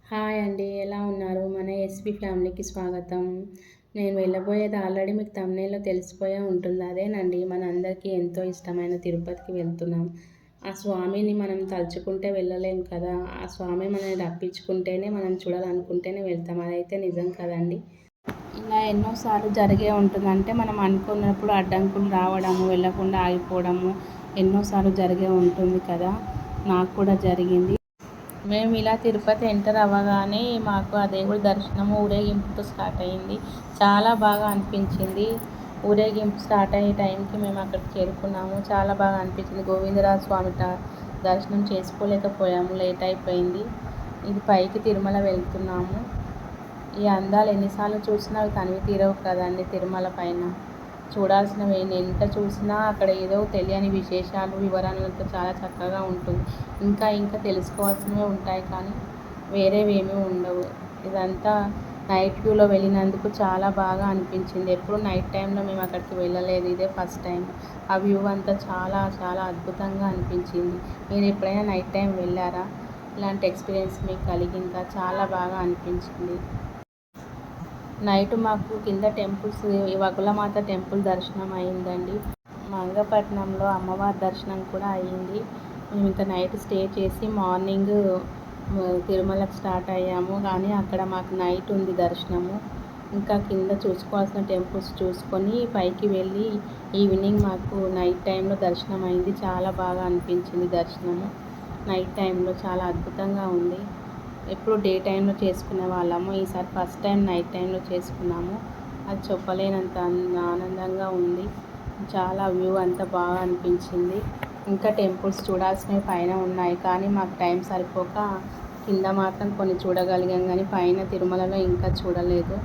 Hi అండి. ఎలా ఉన్నారు? మన ఎస్‌పీ ఫ్యామిలీకి స్వాగతం. నేను వెళ్ళబోయేది ఆల్రెడీ మీకు థంబ్‌నెయిల్‌లో తెలిసిపోయే ఉంటుంది. అదేనండి మనందరికీ ఎంతో ఇష్టమైన తిరుపతికి వెళ్తున్నాం. ఆ స్వామిని మనం తలుచుకుంటే వెళ్ళలేం కదా! ఆ స్వామి మనల్ని రప్పించుకుంటేనే, మనం చూడాలనుకుంటేనే వెళ్తాం. అదైతే నిజం కదండీ! ఇలా ఎన్నో సార్లు జరిగే ఉంటుంది. అంటే మనం అనుకున్నప్పుడు అడ్డంకులు రావడము, వెళ్ళకుండా ఆగిపోవడము ఎన్నోసార్లు జరిగే ఉంటుంది కదా! నాకు కూడా జరిగింది. మేము ఇలా తిరుపతి ఎంటర్ అవ్వగానే మాకు ఆ దేవుడి దర్శనము ఊరేగింపుతో స్టార్ట్ అయింది. చాలా బాగా అనిపించింది. ఊరేగింపు స్టార్ట్ అయ్యే టైంకి మేము అక్కడికి చేరుకున్నాము. చాలా బాగా అనిపించింది. గోవిందరాజ స్వామి దర్శనం చేసుకోలేకపోయాము, లేట్ అయిపోయింది. ఇది పైకి తిరుమల వెళ్తున్నాము. ఈ అందాలు ఎన్నిసార్లు చూసినా అవి తనివి తీరవు కదండి. తిరుమల పైన చూడాల్సినవి ఎంత చూసినా అక్కడ ఏదో తెలియని విశేషాలు, వివరణలతో చాలా చక్కగా ఉంటుంది. ఇంకా తెలుసుకోవాల్సినవి ఉంటాయి, కానీ వేరేవేమీ ఉండవు. ఇదంతా నైట్ వ్యూలో వెళ్ళినందుకు చాలా బాగా అనిపించింది. ఎప్పుడు నైట్ టైంలో మేము అక్కడికి వెళ్ళలేదు, ఇదే ఫస్ట్ టైం. ఆ వ్యూ అంతా చాలా చాలా అద్భుతంగా అనిపించింది. మీరు ఎప్పుడైనా నైట్ టైం వెళ్ళారా? ఇలాంటి ఎక్స్పీరియన్స్ మీకు కలిగిందా? చాలా బాగా అనిపించింది. నైట్ మాకు కింద టెంపుల్స్, వకులమాత టెంపుల్ దర్శనం అయిందండి. మంగపట్నంలో అమ్మవారి దర్శనం కూడా అయ్యింది. మేము ఇంకా నైట్ స్టే చేసి మార్నింగ్ తిరుమలకు స్టార్ట్ అయ్యాము. కానీ అక్కడ మాకు నైట్ ఉంది దర్శనము. ఇంకా కింద చూసుకోవాల్సిన టెంపుల్స్ చూసుకొని పైకి వెళ్ళి ఈవినింగ్ మాకు నైట్ టైంలో దర్శనం అయింది. చాలా బాగా అనిపించింది దర్శనము. నైట్ టైంలో చాలా అద్భుతంగా ఉంది. ఎప్పుడు డే టైంలో చేసుకునే వాళ్ళము, ఈసారి ఫస్ట్ టైం నైట్ టైంలో చేసుకున్నాము. అది చెప్పలేనంత ఆనందంగా ఉంది. చాలా వ్యూ అంతా బాగా అనిపించింది. ఇంకా టెంపుల్స్ చూడాల్సినవి పైన ఉన్నాయి, కానీ మాకు టైం సరిపోక కింద మాత్రం కొన్ని చూడగలిగాం, కానీ పైన తిరుమలలో ఇంకా చూడలేదు.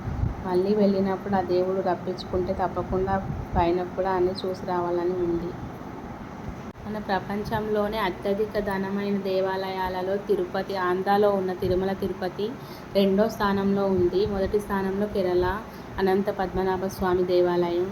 మళ్ళీ వెళ్ళినప్పుడు ఆ దేవుడు రప్పించుకుంటే తప్పకుండా పైన కూడా అన్నీ చూసి రావాలని ఉంది. మన ప్రపంచంలోనే అత్యధిక ధనమైన దేవాలయాలలో తిరుపతి, ఆంధ్రాలో ఉన్న తిరుమల తిరుపతి రెండో స్థానంలో ఉంది. మొదటి స్థానంలో కేరళ అనంత పద్మనాభ స్వామి దేవాలయం.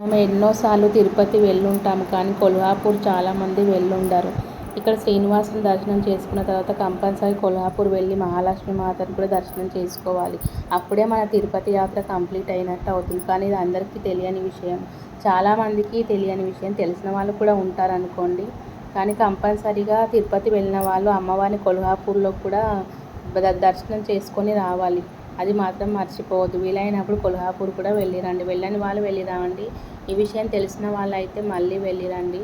మేము ఎన్నోసార్లు తిరుపతి వెళ్ళుంటాము, కానీ కొల్హాపూర్ చాలామంది వెళ్ళుండరు. ఇక్కడ శ్రీనివాసుని దర్శనం చేసుకున్న తర్వాత కంపల్సరీ కొల్హాపూర్ వెళ్ళి మహాలక్ష్మి మాతను కూడా దర్శనం చేసుకోవాలి. అప్పుడే మన తిరుపతి యాత్ర కంప్లీట్ అయినట్టు అవుతుంది. కానీ ఇది అందరికీ తెలియని విషయం. చాలామందికి తెలియని విషయం, తెలిసిన వాళ్ళు కూడా ఉంటారనుకోండి. కానీ కంపల్సరీగా తిరుపతి వెళ్ళిన వాళ్ళు అమ్మవారిని కొల్హాపూర్లో కూడా దర్శనం చేసుకొని రావాలి. అది మాత్రం మర్చిపోవద్దు. వీలైనప్పుడు కొల్హాపూర్ కూడా వెళ్ళిరండి. వెళ్ళని వాళ్ళు వెళ్ళిరాండి. ఈ విషయం తెలిసిన వాళ్ళు అయితే మళ్ళీ వెళ్ళిరండి.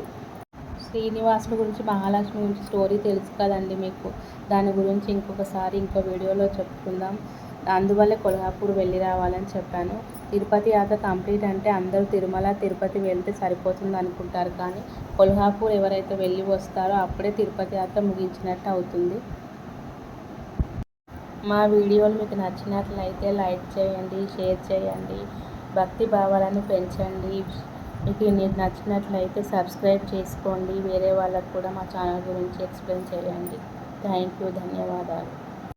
శ్రీనివాసుల గురించి, మహాలక్ష్మి గురించి స్టోరీ తెలుసు కదండి మీకు. దాని గురించి ఇంకొకసారి ఇంకో వీడియోలో చెప్పుకుందాం. అందువల్లే కొల్హాపూర్ వెళ్ళి రావాలని చెప్పాను. తిరుపతి యాత్ర కంప్లీట్ అంటే అందరూ తిరుమల, తిరుపతి వెళ్తే సరిపోతుంది అనుకుంటారు, కానీ కొల్హాపూర్ ఎవరైతే వెళ్ళి వస్తారో అప్పుడే తిరుపతి యాత్ర ముగించినట్టు అవుతుంది. మా వీడియోలు మీకు నచ్చినట్లయితే లైక్ చేయండి, షేర్ చేయండి, భక్తి భావాలను పెంచండి. మీకు నచ్చినట్లయితే సబ్స్క్రైబ్ చేసుకోండి. వేరే వాళ్ళకు కూడా మా ఛానల్ గురించి ఎక్స్ప్లెయిన్ చేయండి. థ్యాంక్ యూ, ధన్యవాదాలు.